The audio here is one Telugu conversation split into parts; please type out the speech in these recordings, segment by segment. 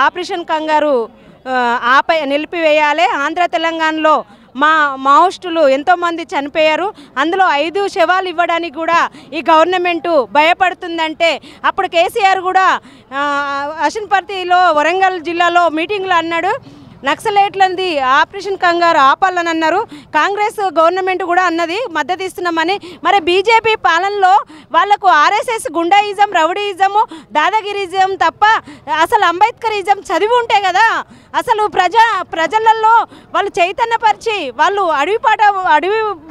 ఆపరేషన్ కంగారు నిలిపివేయాలి. ఆంధ్ర తెలంగాణలో మావోయిస్టులు ఎంతోమంది చనిపోయారు. అందులో 5 శవాలు ఇవ్వడానికి కూడా ఈ గవర్నమెంటు భయపడుతుందంటే అప్పుడు కేసీఆర్ కూడా అషన్పర్తిలో వరంగల్ జిల్లాలో మీటింగ్లో అన్నాడు, నక్సలైట్లంది ఆపరేషన్ కంగారు ఆపాలని అన్నారు. కాంగ్రెస్ గవర్నమెంట్ కూడా అన్నది మద్దతు ఇస్తున్నామని. మరి బీజేపీ పాలనలో వాళ్లకు ఆర్ఎస్ఎస్ గుండాయిజం, రౌడీయిజము, దాదాగిరిజం తప్ప అసలు అంబేద్కరిజం చదివి ఉంటే కదా అసలు ప్రజలలో వాళ్ళు చైతన్యపరిచి వాళ్ళు అడవి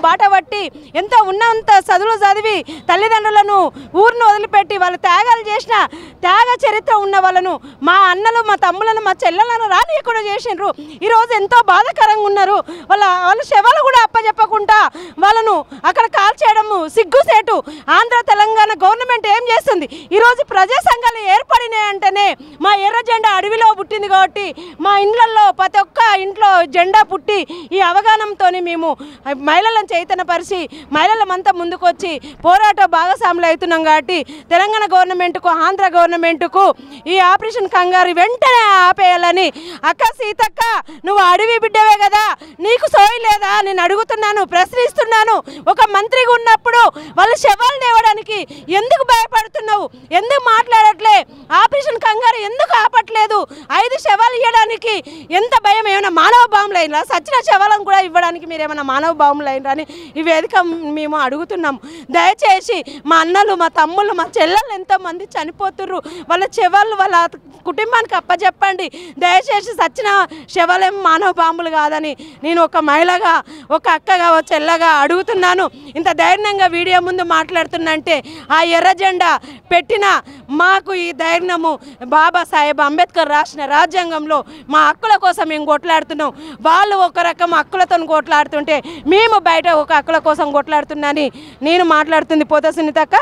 బాట పట్టి ఎంతో ఉన్నంత చదువులు చదివి తల్లిదండ్రులను ఊరిని వదిలిపెట్టి వాళ్ళు త్యాగాలు చేసిన త్యాగ చరిత్ర ఉన్న వాళ్ళను, మా అన్నలు, మా తమ్ములను, మా చెల్లెలను రానియకుండా చేసిండ్రు. ఈరోజు ఎంతో బాధాకరంగా ఉన్నారు. వాళ్ళ శవాలు కూడా అప్పచెప్పకుండా వాళ్ళను అక్కడ కాల్చేయడము సిగ్గుసేటు. ఆంధ్ర తెలంగాణ గవర్నమెంట్ ఏం చేస్తుంది? ఈరోజు ప్రజా సంఘాలు ఏర్పడినాయంటేనే మా ఎర్ర జెండా అడవిలో పుట్టింది కాబట్టి మా ఇండ్లలో ప్రతి ఒక్క ఇంట్లో జెండా పుట్టి ఈ అవగాహనతో మేము మహిళలను చైతన్యపరిచి మహిళలమంతా ముందుకొచ్చి పోరాట భాగస్వాములు అవుతున్నాం. కాబట్టి తెలంగాణ గవర్నమెంట్కు, ఆంధ్ర గవర్నమెంట్కు ఈ ఆపరేషన్ కంగారు వెంటనే ఆపేయాలని. అక్క సీతక్క, నువ్వు అడవి బిడ్డవే కదా, నీకు సోయి లేదా? నేను అడుగుతున్నాను, ప్రశ్నిస్తున్నాను. ఒక మంత్రిగా ఉన్నప్పుడు వాళ్ళ శవాలు తేవడానికి ఎందుకు భయపడుతున్నావు? ఎందుకు మాట్లాడట్లే? ఆపరేషన్ కంగారు ఎందుకు ఆపట్లేదు? 5 శవాలు ఇవ్వడానికి ఎంత భయం? ఏమైనా మానవ బాంబులు అయినా? సచిన శవాలను కూడా ఇవ్వడానికి మీరు ఏమైనా మానవ బాంబులు అయినా అని ఈ వేదిక మేము అడుగుతున్నాము. దయచేసి మా అన్నలు, మా తమ్ముళ్ళు, మా చెల్లెళ్ళు ఎంతోమంది చనిపోతుర్రు, వాళ్ళ శవాలు వాళ్ళ కుటుంబానికి అప్పచెప్పండి. దయచేసి సచిన శవాలేం మానవ బాంబులు కాదని నేను ఒక మహిళగా, ఒక అక్కగా, ఒక చెల్లగా అడుగుతున్నాను. ఇంత ధైర్యంగా వీడియో ముందు మాట్లాడుతున్నంటే ఆ ఎర్ర జెండా పెట్టిన మాకు ఈ ధైర్యము బాబాసాహెబ్ అంబేద్కర్ రాసిన రాజ్యాంగంలో మా హక్కుల కోసం మేము కొట్లాడుతున్నాం. వాళ్ళు ఒక రకం హక్కులతో కొట్లాడుతుంటే మేము బయట ఒక హక్కుల కోసం కొట్లాడుతున్నాని నేను మాట్లాడుతుంది పోత సునీతక్క.